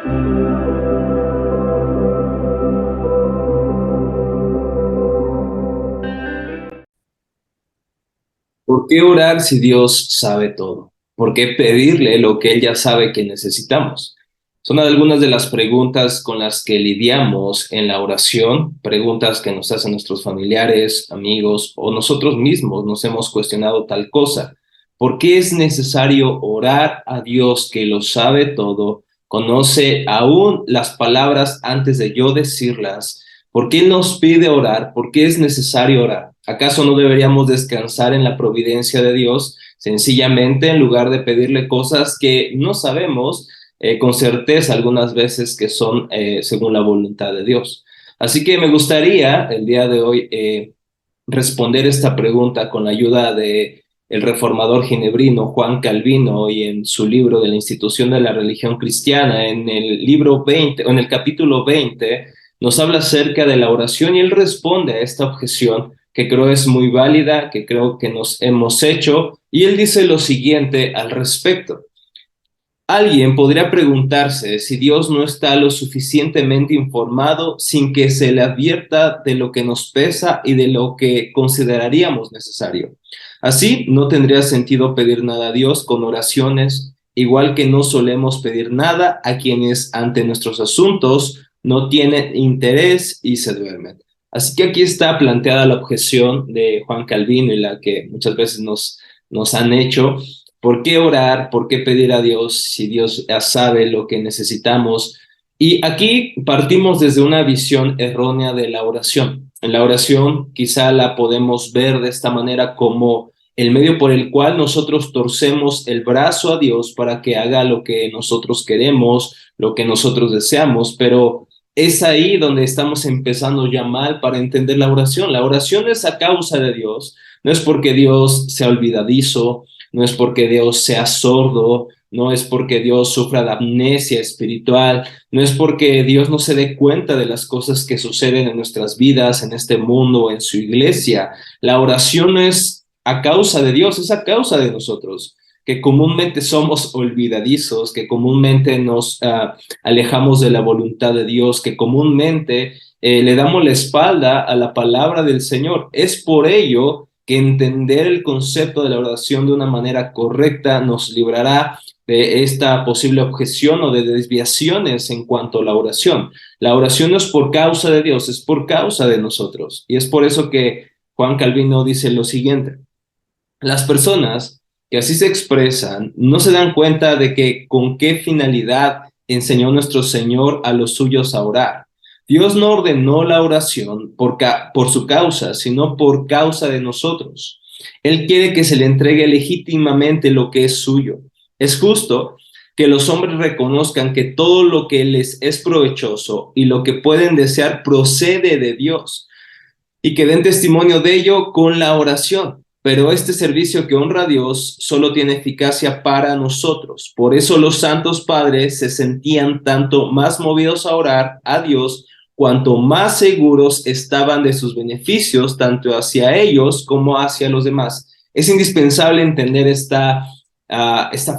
¿Por qué orar si Dios sabe todo? ¿Por qué pedirle lo que Él ya sabe que necesitamos? Son algunas de las preguntas con las que lidiamos en la oración, preguntas que nos hacen nuestros familiares, amigos o nosotros mismos nos hemos cuestionado tal cosa. ¿Por qué es necesario orar a Dios que lo sabe todo, conoce aún las palabras antes de yo decirlas? ¿Por qué nos pide orar? ¿Por qué es necesario orar? ¿Acaso no deberíamos descansar en la providencia de Dios sencillamente en lugar de pedirle cosas que no sabemos con certeza algunas veces que son según la voluntad de Dios? Así que me gustaría el día de hoy responder esta pregunta con la ayuda de el reformador ginebrino Juan Calvino y en su libro de la institución de la religión cristiana, en el libro 20, o en el capítulo 20, nos habla acerca de la oración y él responde a esta objeción que creo es muy válida, que creo que nos hemos hecho, y él dice lo siguiente al respecto. Alguien podría preguntarse si Dios no está lo suficientemente informado sin que se le advierta de lo que nos pesa y de lo que consideraríamos necesario. Así, no tendría sentido pedir nada a Dios con oraciones, igual que no solemos pedir nada a quienes ante nuestros asuntos no tienen interés y se duermen. Así que aquí está planteada la objeción de Juan Calvino y la que muchas veces nos han hecho. ¿Por qué orar? ¿Por qué pedir a Dios si Dios ya sabe lo que necesitamos? Y aquí partimos desde una visión errónea de la oración. En la oración quizá la podemos ver de esta manera como el medio por el cual nosotros torcemos el brazo a Dios para que haga lo que nosotros queremos, lo que nosotros deseamos, pero es ahí donde estamos empezando ya mal para entender la oración. La oración es a causa de Dios, no es porque Dios sea olvidadizo, no es porque Dios sea sordo, no es porque Dios sufra de amnesia espiritual, no es porque Dios no se dé cuenta de las cosas que suceden en nuestras vidas, en este mundo, en su iglesia. La oración no es a causa de Dios, es a causa de nosotros, que comúnmente somos olvidadizos, que comúnmente nos alejamos de la voluntad de Dios, que comúnmente le damos la espalda a la palabra del Señor. Es por ello que entender el concepto de la oración de una manera correcta nos librará de esta posible objeción o de desviaciones en cuanto a la oración. La oración no es por causa de Dios, es por causa de nosotros. Y es por eso que Juan Calvino dice lo siguiente: las personas que así se expresan no se dan cuenta de que con qué finalidad enseñó nuestro Señor a los suyos a orar. Dios no ordenó la oración por su causa, sino por causa de nosotros. Él quiere que se le entregue legítimamente lo que es suyo. Es justo que los hombres reconozcan que todo lo que les es provechoso y lo que pueden desear procede de Dios y que den testimonio de ello con la oración. Pero este servicio que honra a Dios solo tiene eficacia para nosotros. Por eso los santos padres se sentían tanto más movidos a orar a Dios cuanto más seguros estaban de sus beneficios, tanto hacia ellos como hacia los demás. Es indispensable entender esta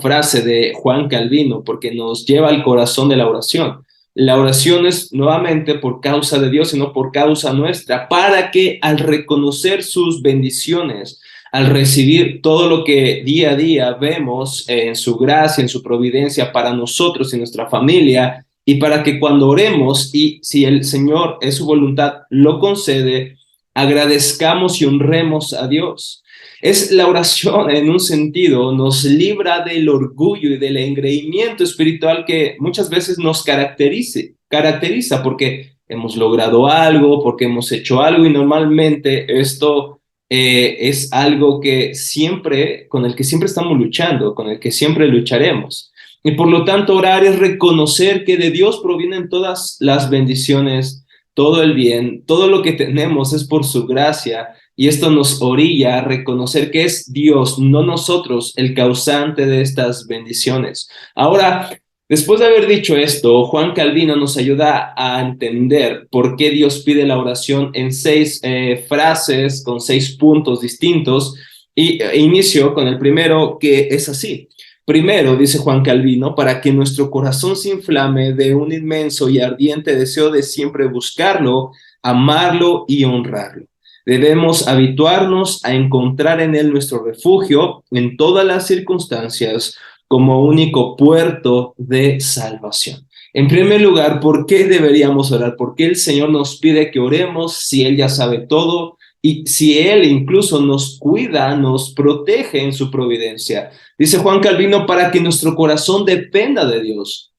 frase de Juan Calvino porque nos lleva al corazón de la oración. La oración es nuevamente por causa de Dios, sino por causa nuestra, para que al reconocer sus bendiciones, al recibir todo lo que día a día vemos en su gracia, en su providencia para nosotros y nuestra familia, y para que cuando oremos y si el Señor es su voluntad lo concede, agradezcamos y honremos a Dios. Es la oración en un sentido, nos libra del orgullo y del engreimiento espiritual que muchas veces nos caracteriza porque hemos logrado algo, porque hemos hecho algo y normalmente esto es algo que siempre, con el que siempre estamos luchando, con el que siempre lucharemos. Y por lo tanto orar es reconocer que de Dios provienen todas las bendiciones, todo el bien, todo lo que tenemos es por su gracia y esto nos orilla a reconocer que es Dios, no nosotros, el causante de estas bendiciones. Ahora, después de haber dicho esto, Juan Calvino nos ayuda a entender por qué Dios pide la oración en 6 frases con 6 puntos distintos y inicio con el primero que es así. Primero, dice Juan Calvino, para que nuestro corazón se inflame de un inmenso y ardiente deseo de siempre buscarlo, amarlo y honrarlo. Debemos habituarnos a encontrar en Él nuestro refugio en todas las circunstancias como único puerto de salvación. En primer lugar, ¿por qué deberíamos orar? ¿Por qué el Señor nos pide que oremos si Él ya sabe todo? Y si Él incluso nos cuida, nos protege en su providencia. Dice Juan Calvino, para que nuestro corazón dependa de Dios.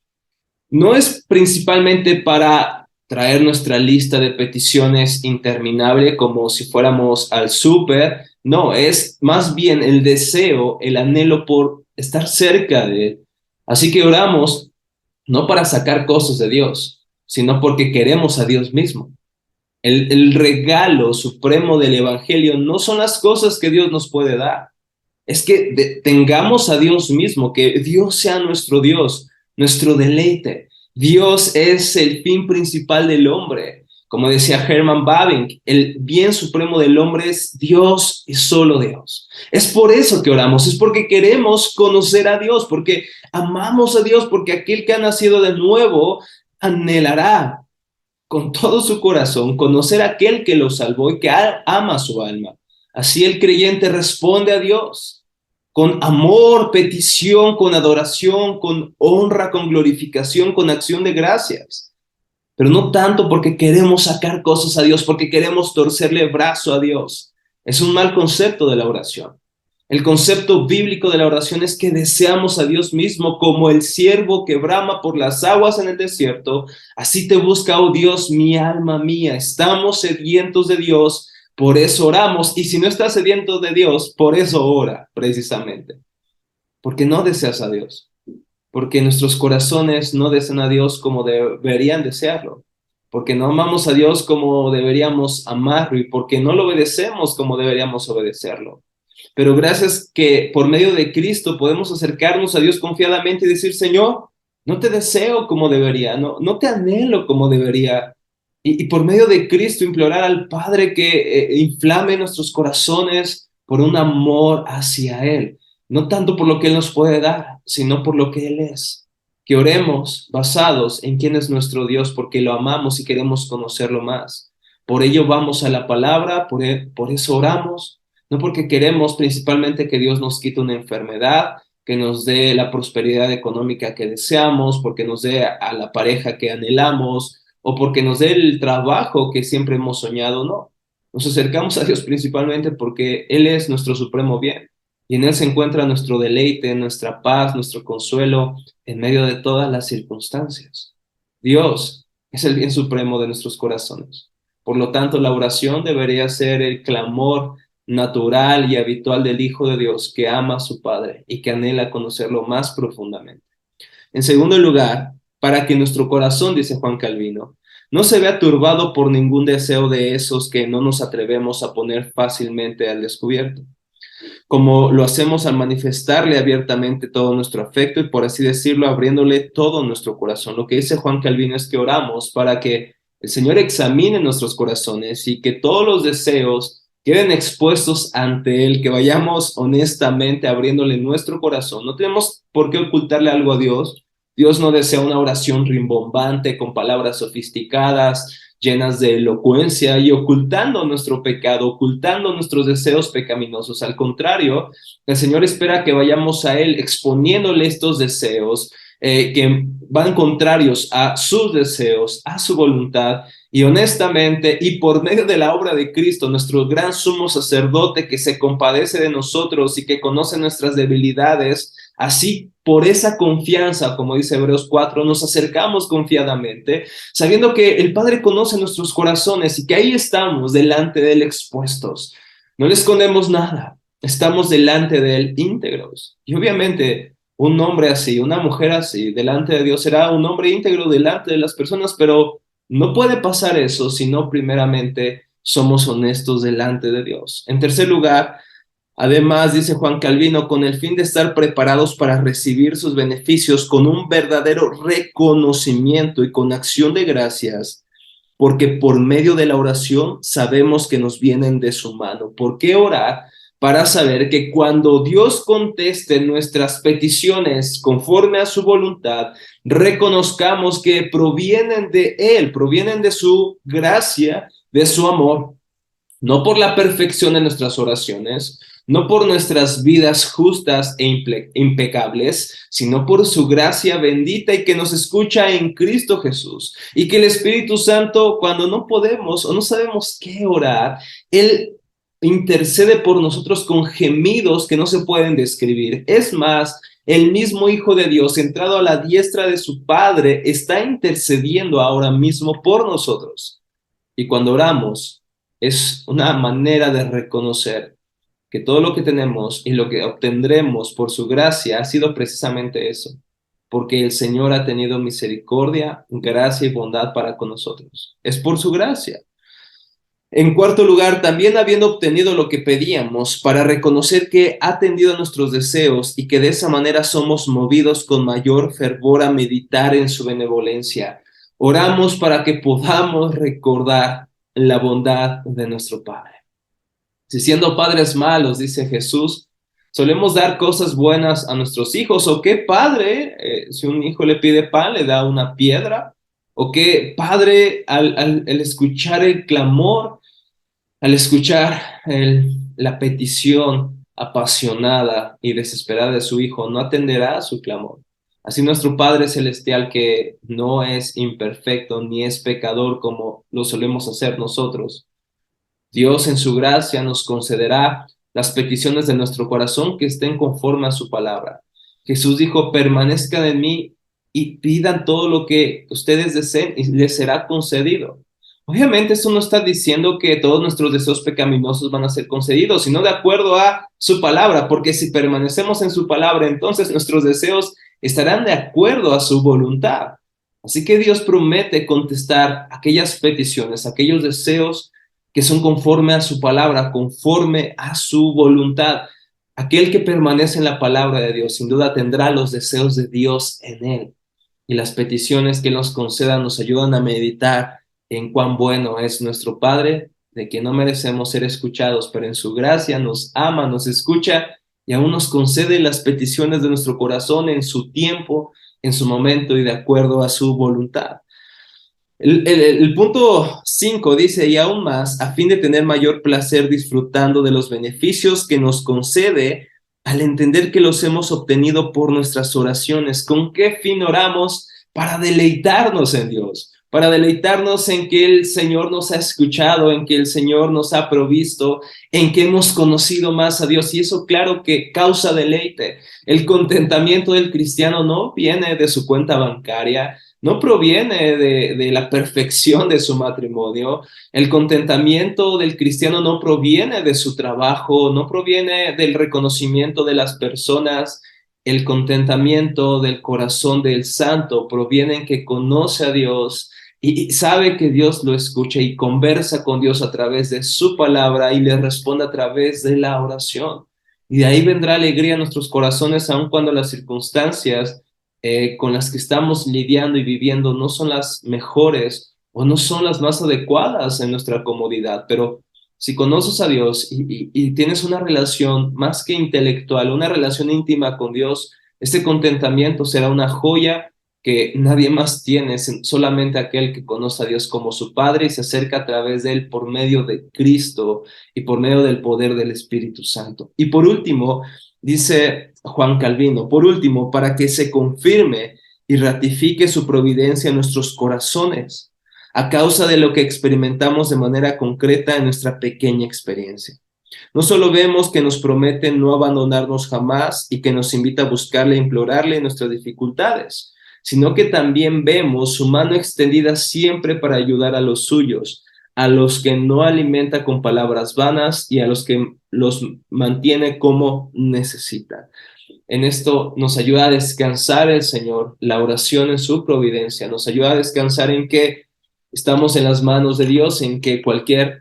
No es principalmente para traer nuestra lista de peticiones interminable como si fuéramos al súper. No, es más bien el deseo, el anhelo por estar cerca de Él. Así que oramos no para sacar cosas de Dios, sino porque queremos a Dios mismo. El regalo supremo del Evangelio no son las cosas que Dios nos puede dar, es que tengamos a Dios mismo, que Dios sea nuestro Dios, nuestro deleite. Dios es el fin principal del hombre. Como decía Herman Bavinck, el bien supremo del hombre es Dios y solo Dios. Es por eso que oramos, es porque queremos conocer a Dios, porque amamos a Dios, porque aquel que ha nacido de nuevo anhelará con todo su corazón conocer a aquel que lo salvó y que ama su alma. Así el creyente responde a Dios con amor, petición, con adoración, con honra, con glorificación, con acción de gracias. Pero no tanto porque queremos sacar cosas a Dios, porque queremos torcerle brazo a Dios. Es un mal concepto de la oración. El concepto bíblico de la oración es que deseamos a Dios mismo como el ciervo que brama por las aguas en el desierto. Así te busca, oh Dios, mi alma mía. Estamos sedientos de Dios, por eso oramos. Y si no estás sediento de Dios, por eso ora, precisamente. Porque no deseas a Dios. Porque nuestros corazones no desean a Dios como deberían desearlo. Porque no amamos a Dios como deberíamos amarlo y porque no lo obedecemos como deberíamos obedecerlo. Pero gracias que por medio de Cristo podemos acercarnos a Dios confiadamente y decir, Señor, no te deseo como debería, no te anhelo como debería. Y por medio de Cristo implorar al Padre que inflame nuestros corazones por un amor hacia Él. No tanto por lo que Él nos puede dar, sino por lo que Él es. Que oremos basados en quién es nuestro Dios, porque lo amamos y queremos conocerlo más. Por ello vamos a la palabra, por eso oramos, no porque queremos principalmente que Dios nos quite una enfermedad, que nos dé la prosperidad económica que deseamos, porque nos dé a la pareja que anhelamos, o porque nos dé el trabajo que siempre hemos soñado, no. Nos acercamos a Dios principalmente porque Él es nuestro supremo bien. Y en Él se encuentra nuestro deleite, nuestra paz, nuestro consuelo en medio de todas las circunstancias. Dios es el bien supremo de nuestros corazones. Por lo tanto, la oración debería ser el clamor natural y habitual del Hijo de Dios que ama a su Padre y que anhela conocerlo más profundamente. En segundo lugar, para que nuestro corazón, dice Juan Calvino, no se vea turbado por ningún deseo de esos que no nos atrevemos a poner fácilmente al descubierto, como lo hacemos al manifestarle abiertamente todo nuestro afecto y, por así decirlo, abriéndole todo nuestro corazón. Lo que dice Juan Calvino es que oramos para que el Señor examine nuestros corazones y que todos los deseos queden expuestos ante Él, que vayamos honestamente abriéndole nuestro corazón. No tenemos por qué ocultarle algo a Dios. Dios no desea una oración rimbombante con palabras sofisticadas, llenas de elocuencia y ocultando nuestro pecado, ocultando nuestros deseos pecaminosos. Al contrario, el Señor espera que vayamos a Él exponiéndole estos deseos que van contrarios a sus deseos, a su voluntad, y honestamente, y por medio de la obra de Cristo, nuestro gran sumo sacerdote que se compadece de nosotros y que conoce nuestras debilidades, así por esa confianza, como dice Hebreos 4, nos acercamos confiadamente, sabiendo que el Padre conoce nuestros corazones y que ahí estamos delante de Él expuestos. No le escondemos nada, estamos delante de Él íntegros. Y obviamente un hombre así, una mujer así, delante de Dios será un hombre íntegro delante de las personas, pero no puede pasar eso si no primeramente somos honestos delante de Dios. En tercer lugar, además, dice Juan Calvino, con el fin de estar preparados para recibir sus beneficios con un verdadero reconocimiento y con acción de gracias, porque por medio de la oración sabemos que nos vienen de su mano. ¿Por qué orar? para saber que cuando Dios conteste nuestras peticiones conforme a su voluntad, reconozcamos que provienen de Él, provienen de su gracia, de su amor, no por la perfección de nuestras oraciones, no por nuestras vidas justas e impecables, sino por su gracia bendita y que nos escucha en Cristo Jesús. Y que el Espíritu Santo, cuando no podemos o no sabemos qué orar, Él intercede por nosotros con gemidos que no se pueden describir. Es más, el mismo Hijo de Dios, entrado a la diestra de su Padre, está intercediendo ahora mismo por nosotros. Y cuando oramos, es una manera de reconocer que todo lo que tenemos y lo que obtendremos por su gracia ha sido precisamente eso, porque el Señor ha tenido misericordia, gracia y bondad para con nosotros. Es por su gracia. En cuarto lugar, también habiendo obtenido lo que pedíamos, para reconocer que ha atendido a nuestros deseos y que de esa manera somos movidos con mayor fervor a meditar en su benevolencia. Oramos para que podamos recordar la bondad de nuestro Padre. Si siendo padres malos, dice Jesús, solemos dar cosas buenas a nuestros hijos, ¿o qué padre, si un hijo le pide pan, le da una piedra? ¿O qué padre al escuchar el clamor, al escuchar la petición apasionada y desesperada de su hijo, no atenderá a su clamor? Así nuestro Padre Celestial, que no es imperfecto ni es pecador como lo solemos hacer nosotros, Dios en su gracia nos concederá las peticiones de nuestro corazón que estén conforme a su palabra. Jesús dijo, permanezcan en mí y pidan todo lo que ustedes deseen y les será concedido. Obviamente eso no está diciendo que todos nuestros deseos pecaminosos van a ser concedidos, sino de acuerdo a su palabra, porque si permanecemos en su palabra, entonces nuestros deseos estarán de acuerdo a su voluntad. Así que Dios promete contestar aquellas peticiones, aquellos deseos que son conforme a su palabra, conforme a su voluntad. Aquel que permanece en la palabra de Dios, sin duda tendrá los deseos de Dios en él. Y las peticiones que nos conceda nos ayudan a meditar en cuán bueno es nuestro Padre, de que no merecemos ser escuchados, pero en su gracia nos ama, nos escucha y aún nos concede las peticiones de nuestro corazón en su tiempo, en su momento y de acuerdo a su voluntad. El punto 5 dice, y aún más, a fin de tener mayor placer disfrutando de los beneficios que nos concede al entender que los hemos obtenido por nuestras oraciones. ¿Con qué fin oramos? Para deleitarnos en Dios, para deleitarnos en que el Señor nos ha escuchado, en que el Señor nos ha provisto, en que hemos conocido más a Dios. Y eso claro que causa deleite. El contentamiento del cristiano no viene de su cuenta bancaria, no proviene de la perfección de su matrimonio. El contentamiento del cristiano no proviene de su trabajo, no proviene del reconocimiento de las personas. El contentamiento del corazón del santo proviene en que conoce a Dios y sabe que Dios lo escucha y conversa con Dios a través de su palabra y le responde a través de la oración. Y de ahí vendrá alegría a nuestros corazones, aun cuando las circunstancias con las que estamos lidiando y viviendo no son las mejores o no son las más adecuadas en nuestra comodidad, pero si conoces a Dios y tienes una relación más que intelectual, una relación íntima con Dios, este contentamiento será una joya que nadie más tiene, solamente aquel que conoce a Dios como su Padre y se acerca a través de Él por medio de Cristo y por medio del poder del Espíritu Santo. Y por último, dice Juan Calvino, por último, para que se confirme y ratifique su providencia en nuestros corazones, a causa de lo que experimentamos de manera concreta en nuestra pequeña experiencia. No solo vemos que nos promete no abandonarnos jamás y que nos invita a buscarle e implorarle en nuestras dificultades, sino que también vemos su mano extendida siempre para ayudar a los suyos, a los que no alimenta con palabras vanas y a los que los mantiene como necesitan. En esto nos ayuda a descansar el Señor, la oración en su providencia, nos ayuda a descansar en que estamos en las manos de Dios, en que cualquier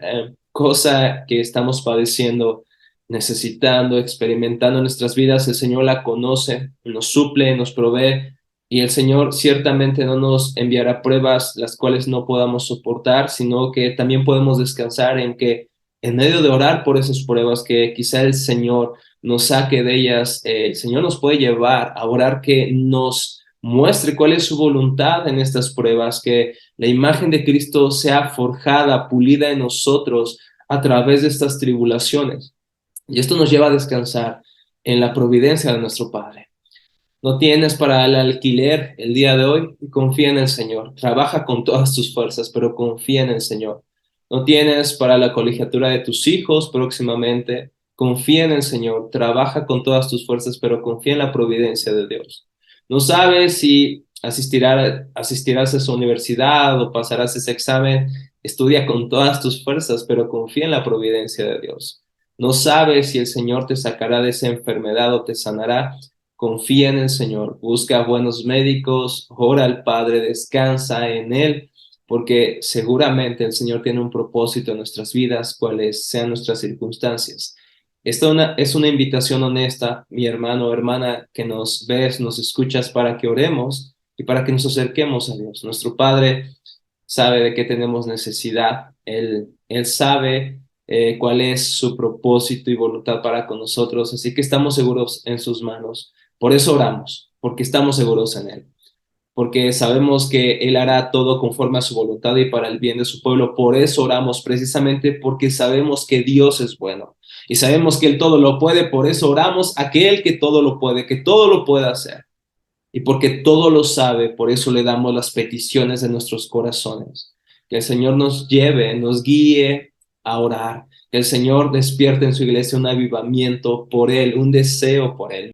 cosa que estamos padeciendo, necesitando, experimentando en nuestras vidas, el Señor la conoce, nos suple, nos provee, y el Señor ciertamente no nos enviará pruebas las cuales no podamos soportar, sino que también podemos descansar en que en medio de orar por esas pruebas, que quizá el Señor nos saque de ellas, el Señor nos puede llevar a orar que nos muestre cuál es su voluntad en estas pruebas, que la imagen de Cristo sea forjada, pulida en nosotros a través de estas tribulaciones. Y esto nos lleva a descansar en la providencia de nuestro Padre. No tienes para el alquiler el día de hoy, confía en el Señor. Trabaja con todas tus fuerzas, pero confía en el Señor. No tienes para la colegiatura de tus hijos próximamente, confía en el Señor. Trabaja con todas tus fuerzas, pero confía en la providencia de Dios. No sabes si asistirás a esa universidad o pasarás ese examen. Estudia con todas tus fuerzas, pero confía en la providencia de Dios. No sabes si el Señor te sacará de esa enfermedad o te sanará. Confía en el Señor, busca buenos médicos, ora al Padre, descansa en Él, porque seguramente el Señor tiene un propósito en nuestras vidas, cuales sean nuestras circunstancias. Esta es una invitación honesta, mi hermano o hermana, que nos ves, nos escuchas para que oremos y para que nos acerquemos a Dios. Nuestro Padre sabe de qué tenemos necesidad, Él sabe cuál es su propósito y voluntad para con nosotros, así que estamos seguros en sus manos. Por eso oramos, porque estamos seguros en Él, porque sabemos que Él hará todo conforme a su voluntad y para el bien de su pueblo. Por eso oramos, precisamente porque sabemos que Dios es bueno y sabemos que Él todo lo puede. Por eso oramos a aquel que todo lo puede, que todo lo puede hacer. Y porque todo lo sabe, por eso le damos las peticiones de nuestros corazones. Que el Señor nos lleve, nos guíe a orar. Que el Señor despierte en su iglesia un avivamiento por Él, un deseo por Él.